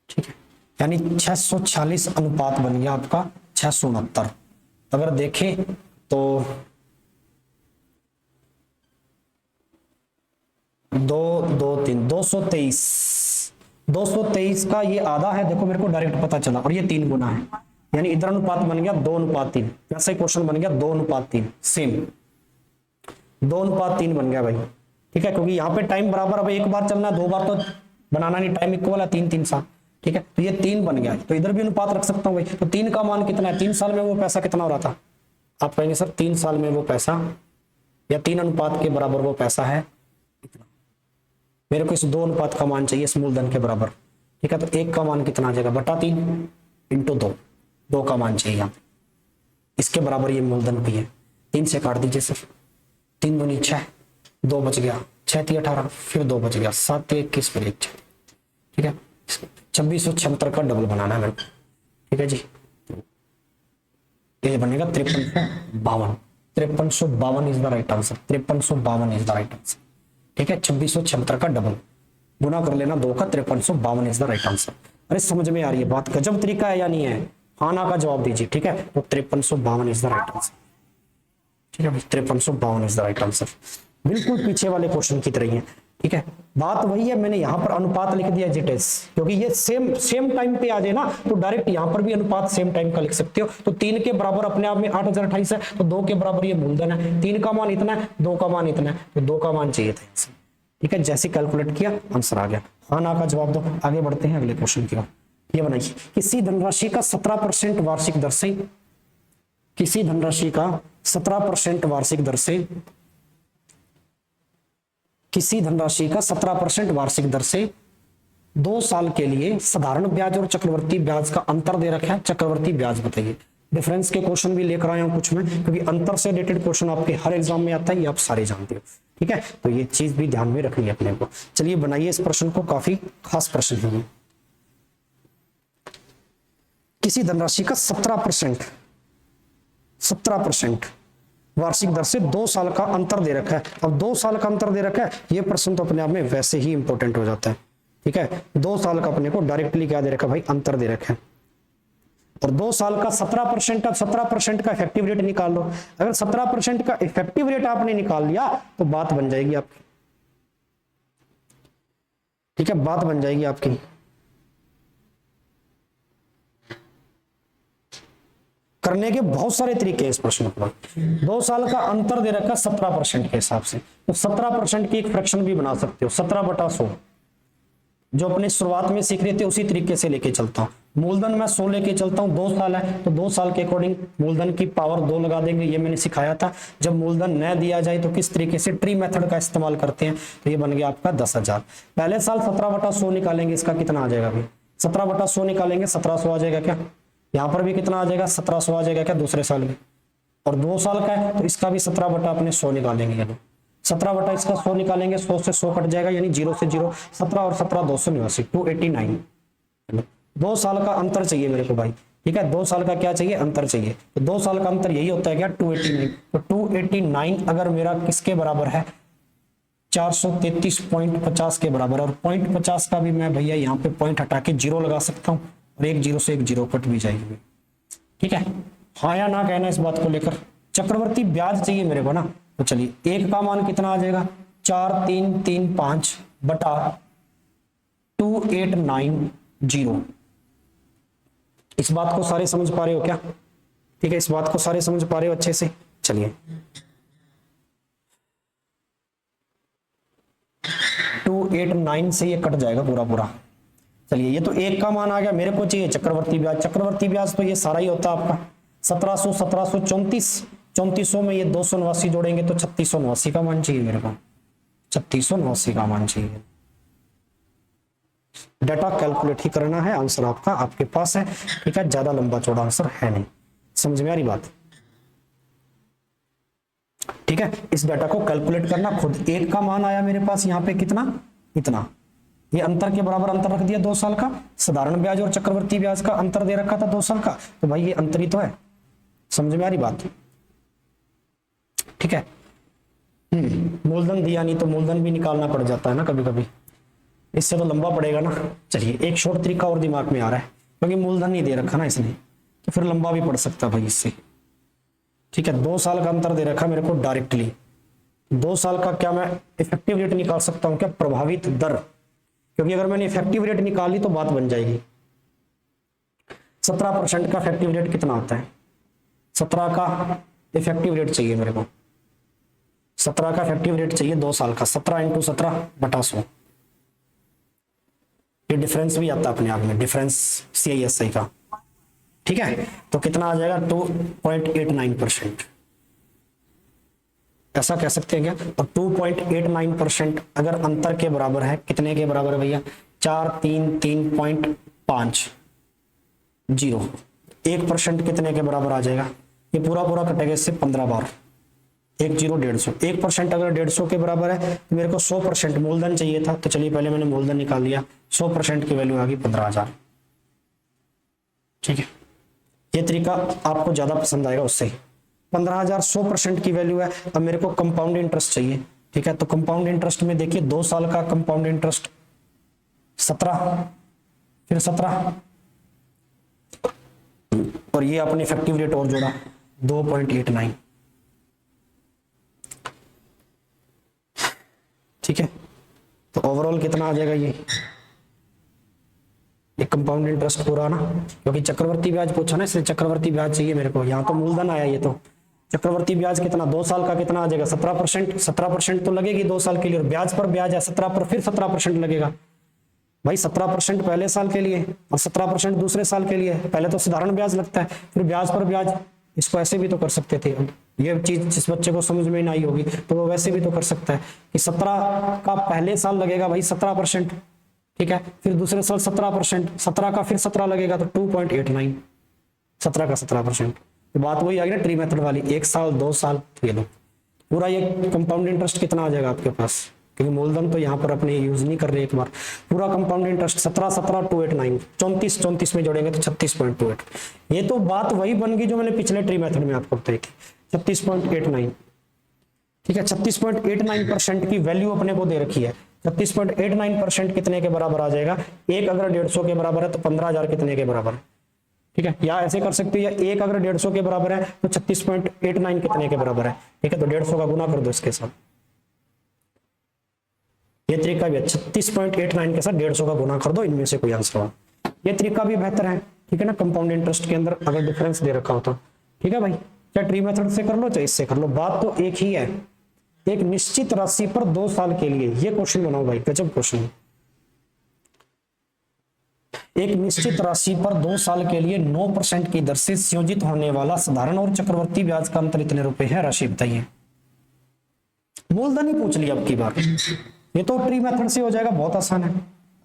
ठीक है। यानी 646 अनुपात बन गया आपका 669। अगर देखें तो 223 का ये आधा है, देखो मेरे को डायरेक्ट पता चला, और ये 3 गुना है, यानी इधर अनुपात बन गया 2:3। वैसा ही क्वेश्चन बन गया 2:3, सेम 2:3 बन गया भाई, ठीक है। क्योंकि यहाँ पे टाइम बराबर, अब एक बार चलना, 2 बार तो बनाना नहीं, टाइम इक्वल है 3 3 साल, ठीक है। तो ये 3 बन गया, तो इधर भी अनुपात रख सकता हूँ भाई। तो 3 का मान कितना है, 3 साल में वो पैसा कितना हो रहा था, आप कहेंगे सर 3 साल में वो पैसा, या 3 अनुपात के बराबर वो पैसा है इतना। मेरे को इस 2 अनुपात का मान चाहिए इस मूलधन के बराबर, ठीक है। तो 1 का मान कितना आ जाएगा, बटा 3 इंटू 2, 2 का मान चाहिए यहाँ, इसके बराबर ये मूलधन भी है। 3 से काट दीजिए सर, 3 दूनी 6, 2 बच गया, 6 3 18, फिर 2 बच गया, 7 3 21 फिर 1 6, ठीक है। 2676 का डबल बनाना है मेरे को, ठीक है जी। ये बनेगा 5352। 5352 is the right answer. 5352 is the right answer. ठीक है, 2676 का डबल गुना कर लेना 2 का, 5352 इज द राइट आंसर। अरे समझ में आ रही है बात? गजब तरीका है या नहीं है? हाँ ना का जवाब दीजिए। ठीक है, तो 5352 इज द राइट आंसर। ठीक है, 5352 इज द राइट आंसर। बिल्कुल पीछे वाले क्वेश्चन की तरह ही है। ठीक है, बात वही है, मैंने यहाँ पर अनुपात लिख दिया जिटेस, क्योंकि ये सेम टाइम पे आ जाए ना तो डायरेक्ट यहाँ पर भी अनुपात सेम टाइम का लिख सकते हो। तो 3 के बराबर अपने आप में 8028 है, तो 2 के बराबर ये मूलधन है। 3 का मान इतना है, 2 का मान इतना है, तो 2 का मान चाहिए था। ठीक है, जैसे कैलकुलेट किया आंसर आ गया। हाँ ना का जवाब दो। आगे बढ़ते हैं अगले क्वेश्चन की ओर। ये बनाइए, किसी धनराशि का 17% वार्षिक दर से, किसी धनराशि का 17% वार्षिक दर से, किसी धनराशि का 17% वार्षिक दर से 2 साल के लिए साधारण ब्याज और चक्रवर्ती ब्याज का अंतर दे रखा है। चक्रवर्ती ब्याज बताइए। डिफरेंस के क्वेश्चन भी लेकर आया हूं कुछ में, क्योंकि अंतर से रिलेटेड क्वेश्चन आपके हर एग्जाम में आता है, ये आप सारे जानते हो। ठीक है, तो ये चीज भी ध्यान में रखनी है अपने को। चलिए बनाइए इस प्रश्न को, काफी खास प्रश्न है। किसी धनराशि का 17% वार्षिक दर से 2 साल का अंतर दे रखा है। अब 2 साल का अंतर दे रखा है, ये प्रश्न तो अपने आप में वैसे ही इंपॉर्टेंट हो जाता है। ठीक है, 2 साल का अपने को डायरेक्टली क्या दे रखा है भाई? अंतर दे रखा है। और 2 साल का 17%, अब 17% का इफेक्टिव रेट निकाल लो। अगर 17% का इफेक्टिव रेट आपने निकाल लिया तो बात बन जाएगी आपकी। ठीक है, बात बन जाएगी आपकी। करने के बहुत सारे तरीके हैं इस प्रश्न पर। 2 साल का अंतर दे रखा 17% के हिसाब से, तो 17% की एक फ्रैक्शन भी बना सकते हो। 17/100 जो अपने शुरुआत में सीख रहे थे उसी तरीके से लेके चलता हूँ। मूलधन मैं 100 लेके चलता हूँ, 2 साल है तो 2 साल के अकॉर्डिंग मूलधन की पावर 2 लगा देंगे। ये मैंने सिखाया था। जब मूलधन न दिया जाए तो किस तरीके से ट्री मेथड का इस्तेमाल करते हैं, तो ये बन गया आपका 10,000। पहले साल 17/100 निकालेंगे, इसका कितना आ जाएगा भाई? 17/100 निकालेंगे 1700 आ जाएगा क्या? यहाँ पर भी कितना आ जाएगा? 1700 आ जाएगा क्या दूसरे साल में? और 2 साल का है तो इसका भी 17/100 निकालेंगे। यानी 17 इसका 100 निकालेंगे, 100 से 100 कट जाएगा, यानी 0 से 0, 17 और 17 289, 289। 2 साल का अंतर चाहिए मेरे को भाई। ठीक है, 2 साल का क्या चाहिए? अंतर चाहिए। तो 2 साल का अंतर यही होता है क्या? 289। तो 289 अगर मेरा किसके बराबर है? 433.50 के बराबर। और 0.50 का भी मैं भैया यहाँ पे पॉइंट हटा के 0 लगा सकता हूँ, और 1 0 से 1 0 कट भी जाएगी। ठीक है, हाँ या ना कहना इस बात को लेकर। चक्रवर्ती ब्याज चाहिए मेरे को ना, तो चलिए 1 का मान कितना आ जाएगा? 4335 बटा 2890। इस बात को सारे समझ पा रहे हो क्या? ठीक है, इस बात को सारे समझ पा रहे हो अच्छे से? चलिए 289 से ये कट जाएगा पूरा पूरा। चलिए ये तो 1 का मान आ गया, मेरे को चाहिए चक्रवर्ती ब्याज। चक्रवर्ती ब्याज तो ये सारा ही होता है आपका 1700, 1734, 3400 में ये 289 जोड़ेंगे तो 3689 का मान चाहिए मेरे को। 3689 का मान चाहिए। डाटा कैलकुलेट ही करना है, आंसर आपका आपके पास है। ठीक है, ज्यादा लंबा चौड़ा आंसर है नहीं। समझ में आ रही बात? ठीक है, इस डाटा को कैलकुलेट करना खुद। 1 का मान आया मेरे पास यहाँ पे कितना? इतना। ये अंतर के बराबर अंतर रख दिया 2 साल का। साधारण ब्याज और चक्रवर्ती ब्याज का अंतर दे रखा था 2 साल का, तो भाई ये अंतर ही तो है। समझ में आ रही बात? ठीक है, मूलधन दिया नहीं तो मूलधन भी निकालना पड़ जाता है ना कभी कभी, इससे तो लंबा पड़ेगा ना। चलिए एक शॉर्ट तरीका और दिमाग में आ रहा है, क्योंकि मूलधन नहीं दे रखा ना इसने, तो फिर लंबा भी पड़ सकता है भाई इससे। ठीक है, 2 साल का अंतर दे रखा मेरे को डायरेक्टली। 2 साल का क्या मैं इफेक्टिव रेट निकाल सकता हूं क्या? प्रभावित दर, क्योंकि अगर मैंने इफेक्टिव रेट निकाली तो बात बन जाएगी। 17% का इफेक्टिव रेट कितना आता है? 17 का इफेक्टिव रेट चाहिए मेरे को। 17 का इफेक्टिव रेट चाहिए 2 साल का। 17 × 17/100। ये डिफरेंस भी आता है अपने आप में, डिफरेंस CISI का। ठीक है, तो कितना आ जाएगा? 2.89%। ऐसा कह सकते हैं क्या? और 2.89% अगर अंतर के बराबर है, कितने के बराबर है भैया? 433.50। 1% कितने के बराबर आ जाएगा? ये पूरा पूरा कटेगा इससे 15 बार। 1 0 150। 1% अगर 150 के बराबर है तो मेरे को 100% मूलधन चाहिए था, तो चलिए पहले मैंने मूलधन निकाल लिया। 100% की वैल्यू आ गई 15,000। ठीक है, ये तरीका आपको ज्यादा पसंद आएगा उससे। 15,000 100% की वैल्यू है। अब मेरे को कंपाउंड इंटरेस्ट चाहिए, ठीक है। तो कंपाउंड इंटरेस्ट में देखिए 2 साल का कंपाउंड इंटरेस्ट 17, फिर 17, और ये अपने इफेक्टिव रेट और जोड़ा 2.89, ठीक है। तो ओवरऑल कितना आ जाएगा ये कंपाउंड इंटरेस्ट पूरा ना, क्योंकि चक्रवर्ती ब्याज पूछा ना, इसलिए चक्रवर्ती ब्याज चाहिए मेरे को। यहाँ तो मूलधन आया, ये तो चक्रवर्ती ब्याज कितना 2 साल का कितना आ जाएगा 17%। 17% तो लगेगी 2 साल के लिए, और ब्याज पर ब्याज है 17 पर, फिर 17% लगेगा भाई। 17% पहले साल के लिए और 17% दूसरे साल के लिए। पहले तो साधारण ब्याज लगता है, फिर ब्याज पर ब्याज। इसको ऐसे भी तो कर सकते थे। ये चीज जिस बच्चे को समझ में नहीं आई होगी तो वो वैसे भी तो कर सकता है कि 17 का पहले साल लगेगा भाई 17%, ठीक है। फिर दूसरे साल 17%, 17 का फिर 17 लगेगा तो 2.89, 17 का 17%। तो बात वही आ गई ना ट्री मेथड वाली, 1 साल 2 साल। तो ये लो पूरा ये कंपाउंड इंटरेस्ट कितना आ जाएगा आपके पास, क्योंकि मूलधन तो यहाँ पर अपने यूज नहीं कर रहे। एक बार पूरा कंपाउंड इंटरेस्ट 17 17 289, 34 34 में जोड़ेंगे तो 36.28। ये तो बात वही बन गई जो मैंने पिछले ट्री मेथड में आपको बताई थी, 36.89, ठीक है। 36.89% की वैल्यू अपने को दे रखी है। 36.89% कितने के बराबर आ जाएगा, 1 अगर 150 के बराबर है तो 15,000 कितने के बराबर है, ठीक है। या ऐसे कर सकते हो, या 1 अगर 150 के बराबर है तो 36.89 कितने के बराबर है, ठीक है। तो 150 का गुना कर दो इसके साथ, ये तरीका भी है। 36.89 के साथ 150 का गुना कर दो, इनमें से कोई आंसर हो। ये तरीका भी बेहतर है, ठीक है ना। कंपाउंड इंटरेस्ट के अंदर अगर डिफरेंस दे रखा हो तो, ठीक है भाई। चाहे ट्री मेथड से कर लो चाहे इससे कर लो, बात तो एक ही है। एक निश्चित राशि पर 2 साल के लिए, ये क्वेश्चन बनाओ भाई, गजब क्वेश्चन। एक निश्चित राशि पर 2 साल के लिए 9% की दर से संयोजित होने वाला साधारण और चक्रवर्ती ब्याज का अंतर इतने रुपए है, राशि बताइए। मूलधन ही पूछ लिया अब की बार, ये तो ट्री मेथड से हो जाएगा, बहुत आसान है।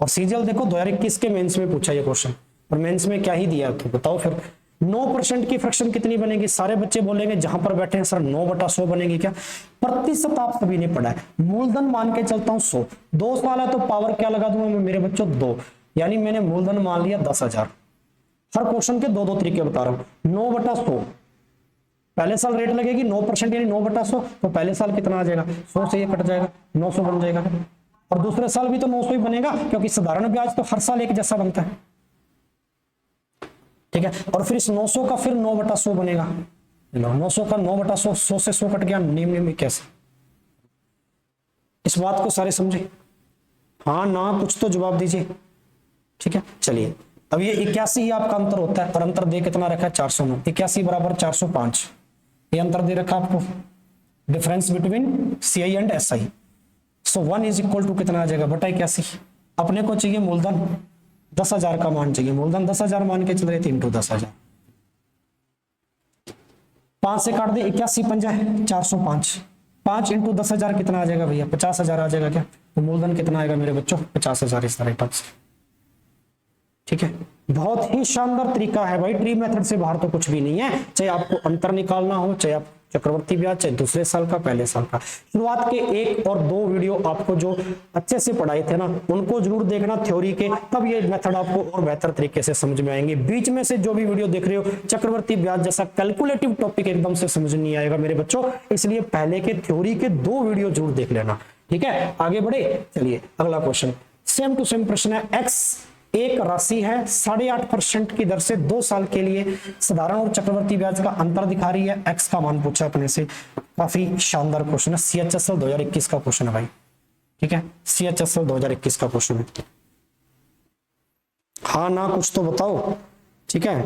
और सीजीएल देखो 2021 के मेंस में पूछा ये क्वेश्चन, और मेंस में क्या ही दिया तो बताओ फिर। 9% की फ्रैक्शन कितनी बनेगी, सारे बच्चे बोलेंगे जहां पर बैठे हैं सर 9/100 बनेगी क्या। प्रतिशत आप सभी ने पढ़ा है, मूलधन मान के चलता हूं 100, 2 साल है तो पावर क्या लगा दूंगा मैं मेरे बच्चों 2, यानी मैंने मूलधन मान लिया 10,000। हर क्वेश्चन के 2 तरीके बता रहा हूं। 9/100 पहले साल रेट लगेगी 9%, यानी 9/100, तो पहले साल कितना आ जाएगा, 100 से ये कट जाएगा 900 बन जाएगा। और दूसरे साल भी तो 900 ही बनेगा, क्योंकि साधारण ब्याज तो हर साल एक जैसा बनता है, ठीक है। और फिर इस 900 का फिर 9/100 बनेगा, 900 का 9/100, 100 से 100 कट गया, नियम कैसे। इस बात को सारे समझे, हाँ ना कुछ तो जवाब दीजिए, ठीक है। चलिए अब ये 81 ही आपका अंतर होता है, और अंतर दे कितना रखा है 409, 81 बराबर 405, ये अंतर दे रखा आपको, difference between CI and SI. So 1 is equal to कितना आ जाएगा बटा 81। अपने को चाहिए मूलधन 10,000 का मान चाहिए, मूलधन 10,000 मान के चल रहे थे, इंटू 10,000, 5 से काट दे 81 पंजा है 405, 5 इंटू 10,000 कितना आ जाएगा भैया 50,000 आ जाएगा क्या। तो मूलधन कितना आएगा मेरे बच्चों 50,000, इस तरह का, ठीक है। बहुत ही शानदार तरीका है भाई, ट्री मेथड से बाहर तो कुछ भी नहीं है। चाहे आपको अंतर निकालना हो, चाहे आप चक्रवर्ती ब्याज, चाहे दूसरे साल का पहले साल का। शुरुआत के 1 और 2 वीडियो आपको जो अच्छे से पढ़ाए थे ना, उनको जरूर देखना थ्योरी के, तब ये मेथड आपको और बेहतर तरीके से समझ में आएंगे। बीच में से जो भी वीडियो देख रहे हो, चक्रवर्ती ब्याज जैसा कैलकुलेटिव टॉपिक एकदम से समझ नहीं आएगा मेरे बच्चों, इसलिए पहले के थ्योरी के 2 वीडियो जरूर देख लेना, ठीक है। आगे बढ़े, चलिए अगला क्वेश्चन, सेम टू सेम प्रश्न है। एक्स एक राशि है 8.5% की दर से 2 साल के लिए साधारण और चक्रवर्ती ब्याज का अंतर दिखा रही है। एक्स का मान पूछा अपने से, काफी शानदार क्वेश्चन है, सीएचएसएल 2021 का क्वेश्चन है भाई, ठीक है। सीएचएसएल 2021 का क्वेश्चन है, हाँ ना कुछ तो बताओ, ठीक है।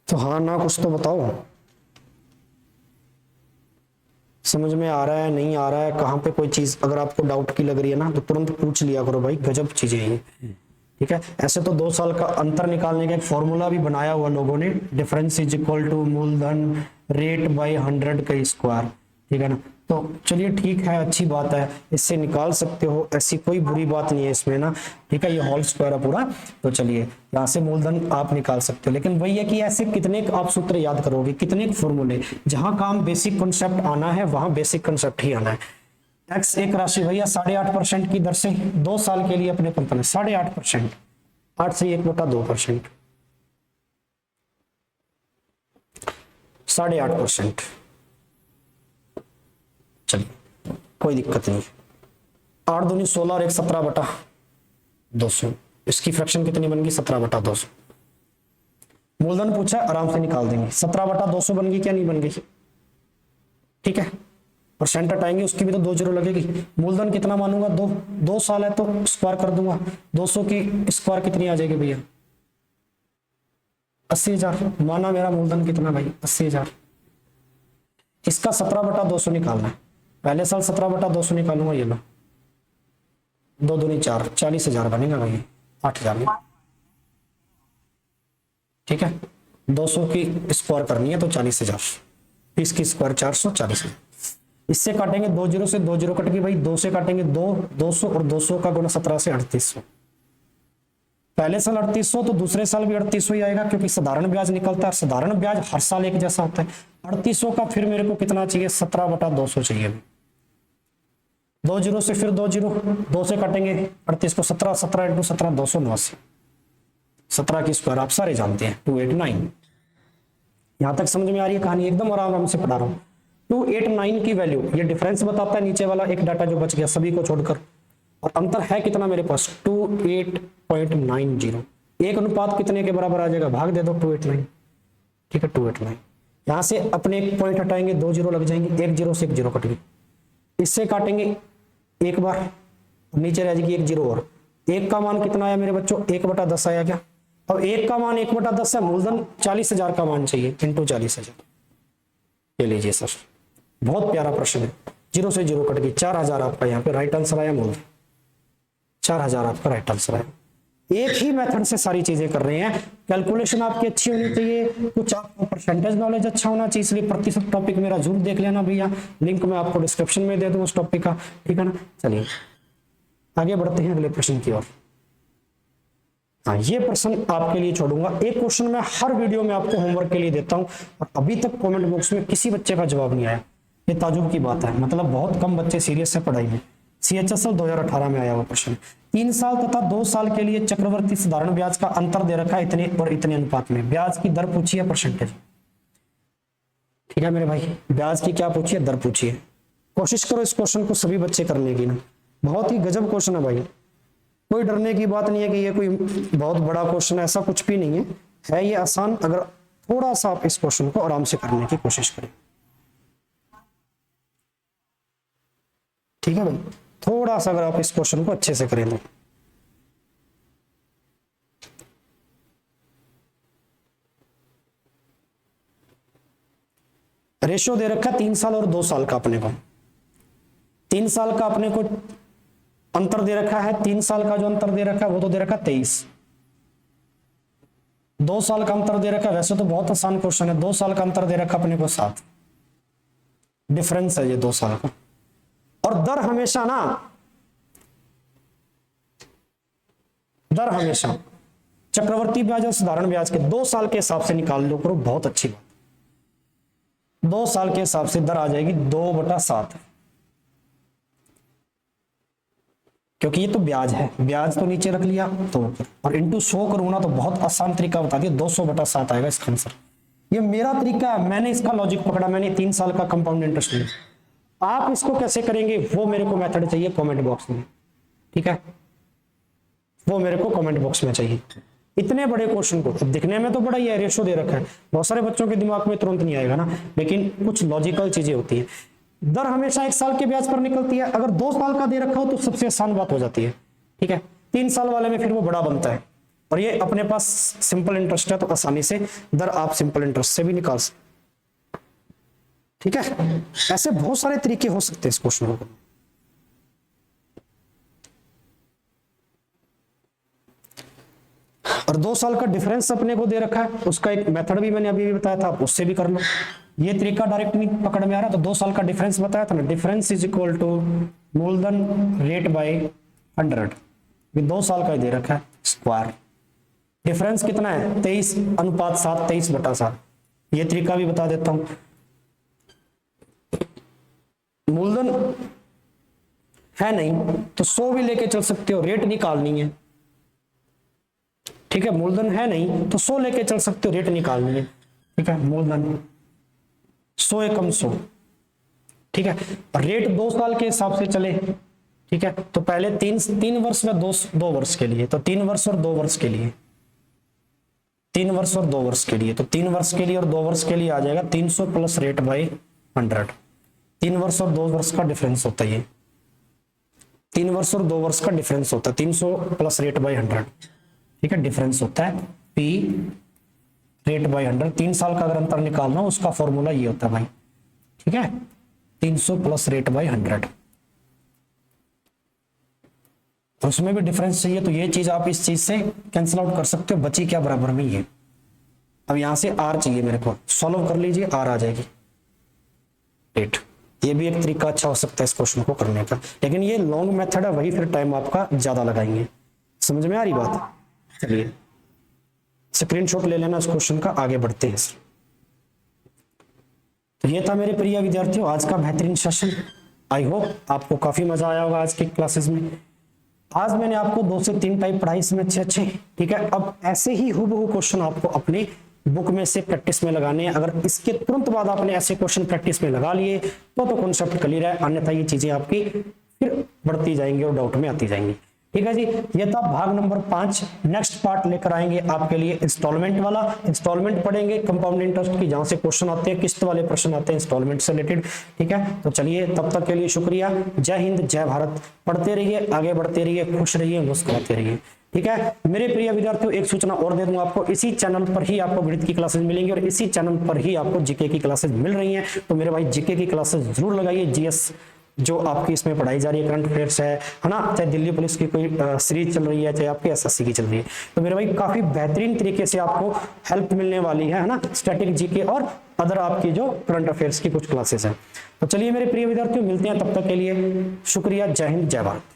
तो हाँ ना कुछ तो बताओ, समझ में आ रहा है नहीं आ रहा है, कहाँ पे कोई चीज अगर आपको डाउट की लग रही है ना तो तुरंत पूछ लिया करो भाई, गजब चीजें ये, ठीक है। ऐसे तो 2 साल का अंतर निकालने का एक फॉर्मूला भी बनाया हुआ लोगों ने, डिफरेंस इज इक्वल टू मूलधन रेट बाय 100 का स्क्वायर, ठीक है ना। तो चलिए ठीक है, अच्छी बात है, इससे निकाल सकते हो, ऐसी कोई बुरी बात नहीं है इसमें ना, ठीक है। ये होल स्क्वायर है पूरा, तो चलिए यहाँ से मूलधन आप निकाल सकते हो। लेकिन वही है कि ऐसे कितने आप सूत्र याद करोगे, कितने फॉर्मूले, जहां काम बेसिक कॉन्सेप्ट आना है वहां बेसिक कॉन्सेप्ट ही आना है। एक्स एक राशि भैया 8.5% की दर से 2 साल के लिए अपने पंप में 8.5%, 8 से 1/2%, 8.5%। चलिए कोई दिक्कत नहीं। 8 दूनी 16 और 1 17/200। इसकी फ्रैक्शन कितनी बन गई? 17/200। मूलधन पूछा, आराम से निकाल देंगे। 17/200 बन गई क्या? नहीं बन गई? ठीक है, परसेंट हटाएंगे उसकी भी तो 2 जीरो लगेगी। मूलधन कितना मानूंगा? 2 साल है तो स्क्वायर कर दूंगा। 200 की स्क्वायर कितनी आ जाएगी भैया? 80,000। माना मेरा मूलधन कितना भाई? 80,000। इसका 17/200 निकालना है। पहले साल 17/200 निकालूंगा, ये लो 2 दूनी 4, 40,000 बनेगा भाई, 8,000 में। ठीक है, 200 की स्क्वायर करनी है तो 40,000, 20 की स्क्वायर 400, 40,000। इससे काटेंगे 2 जीरो से, 2 जीरो कट गई भाई, 2 से काटेंगे 2, 200 और 200 का गुना 17 से 3800। पहले साल 3800 तो दूसरे साल भी 3800 ही आएगा, क्योंकि साधारण ब्याज निकलता है। साधारण ब्याज हर साल एक जैसा होता है। 3800 का फिर मेरे को कितना चाहिए? 17/200 चाहिए। 2 जीरो से फिर 2 जीरो, 2 से काटेंगे 38 को, 17, 17 इंटू 17 289। 17 की स्क्वायर आप सारे जानते हैं 289। यहां तक समझ में आ रही है कहानी? एकदम आराम से पढ़ा रहा हूं। 289 की वैल्यू, ये डिफरेंस बताता है नीचे वाला एक डाटा जो बच गया सभी को छोड़कर। और अंतर है कितना मेरे पास? 28.90। एक अनुपात कितने के बराबर आ जाएगा? भाग दे दो 289। ठीक है, 289। यहां से अपने एक पॉइंट हटाएंगे, 2 जीरो लग जाएंगे, 1 जीरो से 1 जीरो कट गई। इससे काटेंगे एक बार, नीचे रह जाएगी 1 जीरो और। 1 का मान कितना आया मेरे बच्चों? 1/10 आया क्या? अब 1 का मान 1/10 है, मूलधन 40,000 का मान चाहिए, इंटू 40,000। ले लीजिए सर, बहुत प्यारा प्रश्न है। 0 से 0 कट गई, 4,000 आपका यहाँ पे राइट आंसर आया। मूलधन 4,000 आपका राइट आंसर आया। एक ही मेथड से सारी चीजें कर रहे हैं। कैलकुलेशन आपकी अच्छी होनी चाहिए, कुछ आपको परसेंटेज नॉलेज अच्छा होना चाहिए। इसलिए प्रतिशत टॉपिक मेरा जरूर देख लेना भैया, लिंक मैं आपको डिस्क्रिप्शन में दे दूं उस टॉपिक का। ठीक है ना? चलिए आगे बढ़ते हैं अगले प्रश्न की ओर। हाँ, ये प्रश्न आपके लिए छोड़ूंगा। एक क्वेश्चन मैं हर वीडियो में आपको होमवर्क के लिए देता हूं, और अभी तक कमेंट बॉक्स में किसी बच्चे का जवाब नहीं आया। ये ताजुब की बात है, मतलब बहुत कम बच्चे सीरियस है पढ़ाई में। CHSL 2018 में आया हुआ प्रश्न। 3 साल तथा 2 साल के लिए चक्रवर्ती साधारण ब्याज का अंतर दे रखा है इतने और इतने अनुपात में। ब्याज की दर पूछी है, परसेंटेज। ठीक है मेरे भाई, ब्याज की क्या पूछी है? दर पूछी है। कोशिश करो इस क्वेश्चन को सभी बच्चे करने की ना, बहुत ही गजब क्वेश्चन है भाई। कोई डरने की बात नहीं है कि ये कोई बहुत बड़ा क्वेश्चन है, ऐसा कुछ भी नहीं है ये आसान, अगर थोड़ा सा आप इस क्वेश्चन को आराम से करने की कोशिश करें। ठीक है भाई, थोड़ा सा अगर आप इस क्वेश्चन को अच्छे से करें तो। रेशियो दे रखा है 3 साल और 2 साल का अपने को। 3 साल का अपने को अंतर दे रखा है। 3 साल का जो अंतर दे रखा है वो तो दे रखा है 23। 2 साल का अंतर दे रखा है, वैसे तो बहुत आसान क्वेश्चन है। 2 साल का अंतर दे रखा अपने को 7। डिफरेंस है ये 2 साल का। और दर हमेशा ना, दर हमेशा चक्रवर्ती ब्याज और साधारण ब्याज के 2 साल के हिसाब से निकाल लो करो, बहुत अच्छी बात। 2 साल के हिसाब से दर आ जाएगी 2/7, क्योंकि ये तो ब्याज है, ब्याज तो नीचे रख लिया तो, और इंटू 100 करूँ ना तो बहुत आसान तरीका बता दिया, 200/7 आएगा इसका आंसर। ये मेरा तरीका है, मैंने इसका लॉजिक पकड़ा, मैंने 3 साल का कंपाउंड इंटरेस्ट लिया। आप इसको कैसे करेंगे वो मेरे को मेथड चाहिए कमेंट बॉक्स में। ठीक है, वो मेरे को कमेंट बॉक्स में चाहिए। इतने बड़े क्वेश्चन को, दिखने में तो बड़ा ही है, रेशो दे रखा है, बहुत सारे बच्चों के दिमाग में तुरंत नहीं आएगा ना, लेकिन कुछ लॉजिकल चीजें होती है। दर हमेशा 1 साल के ब्याज पर निकलती है। अगर 2 साल का दे रखा हो तो सबसे आसान बात हो जाती है। ठीक है, 3 साल वाले में फिर वो बड़ा बनता है, और ये अपने पास सिंपल इंटरेस्ट है तो आसानी से दर आप सिंपल इंटरेस्ट से भी निकाल सकते। ठीक है, ऐसे बहुत सारे तरीके हो सकते हैं इस क्वेश्चन को। और 2 साल का डिफरेंस अपने को दे रखा है, उसका एक मेथड भी मैंने अभी भी बताया था, आप उससे भी कर लो। ये तरीका डायरेक्ट नहीं पकड़ में आ रहा तो 2 साल का डिफरेंस बताया था ना, डिफरेंस इज इक्वल टू मूलधन रेट बाय 100। ये 2 साल का ही दे रखा है स्क्वायर। डिफरेंस कितना है? 23/7, 23/7। ये तरीका भी बता देता हूं। मूलधन है नहीं तो 100 भी लेके चल सकते हो, रेट निकालनी है ठीक है, मूलधन है नहीं तो 100 लेके चल सकते हो, रेट निकालनी है। ठीक है, मूलधन 100 एकम 100। ठीक है, रेट 2 साल के हिसाब से चले। ठीक है, तो पहले तीन वर्ष में 2 वर्ष के लिए, तो 3 वर्ष और 2 वर्ष के लिए, 3 वर्ष और 2 वर्ष के लिए, तो 3 वर्ष के लिए और 2 वर्ष के लिए आ जाएगा 300 प्लस रेट बाई 100। 3 वर्ष और 2 वर्ष का डिफरेंस होता है ये, 3 वर्ष और 2 वर्ष का डिफरेंस होता है 300 प्लस रेट बाई 100। ठीक है, डिफरेंस होता है पी रेट बाई 100। 3 साल का अगर अंतर निकालना हो उसका फॉर्मूला ये होता है भाई। ठीक है, 300 प्लस रेट बाई 100, उसमें भी डिफरेंस चाहिए तो ये चीज आप इस चीज से कैंसिल आउट कर सकते हो, बची क्या बराबर में ये। अब यहां से आर चाहिए मेरे को, सॉल्व कर लीजिए, आर आ जाएगी रेट। ये भी एक तरीका अच्छा हो सकता है इस क्वेश्चन को करने का, लेकिन ये लॉन्ग मेथड है, वही फिर टाइम आपका ज्यादा लगाएंगे। समझ में आ रही बात? चलिए स्क्रीनशॉट ले लेना इस क्वेश्चन का, आगे बढ़ते हैं। तो ये था मेरे प्रिय विद्यार्थियों आज का बेहतरीन सेशन। आई होप आपको काफी मजा आया होगा आज की क्लासेस में। आज मैंने आपको 2 से 3 टाइप पढ़ाई इसमें अच्छे। ठीक है, अब ऐसे ही हुबहू क्वेश्चन आपको अपने बुक में से प्रैक्टिस में लगाने हैं। अगर इसके तुरंत बाद आपने ऐसे क्वेश्चन प्रैक्टिस में लगा लिए तो कॉन्सेप्ट क्लियर है, अन्यथा ये चीजें आपकी फिर बढ़ती जाएंगी और डाउट में आती जाएंगी। ठीक है जी, ये था भाग नंबर 5। नेक्स्ट पार्ट लेकर आएंगे आपके लिए इंस्टॉलमेंट वाला। इंस्टॉलमेंट पढ़ेंगे कंपाउंड इंटरेस्ट की, जहां से क्वेश्चन आते हैं, किस्त वाले प्रश्न आते हैं इंस्टॉलमेंट से रिलेटेड। ठीक है, तो चलिए तब तक के लिए शुक्रिया। जय हिंद, जय भारत। पढ़ते रहिए, आगे बढ़ते रहिए, खुश रहिए, मुस्कुराते रहिए। ठीक है मेरे प्रिय विद्यार्थियों, एक सूचना और दे दूं आपको, इसी चैनल पर ही आपको गणित की क्लासेस मिलेंगी और इसी चैनल पर ही आपको जीके की क्लासेस मिल रही हैं। तो मेरे भाई जीके की क्लासेस जरूर लगाइए। जीएस जो आपकी इसमें पढ़ाई जा रही है, करंट अफेयर्स है ना, चाहे दिल्ली पुलिस की कोई सीरीज चल रही है, चाहे आपकी एसएससी की चल रही है, तो मेरे भाई काफी बेहतरीन तरीके से आपको हेल्प मिलने वाली है ना, स्टैटिक जीके और अदर आपकी जो करंट अफेयर्स की कुछ क्लासेस हैं। तो चलिए मेरे प्रिय विद्यार्थियों, मिलते हैं, तब तक के लिए शुक्रिया। जय हिंद, जय भारत।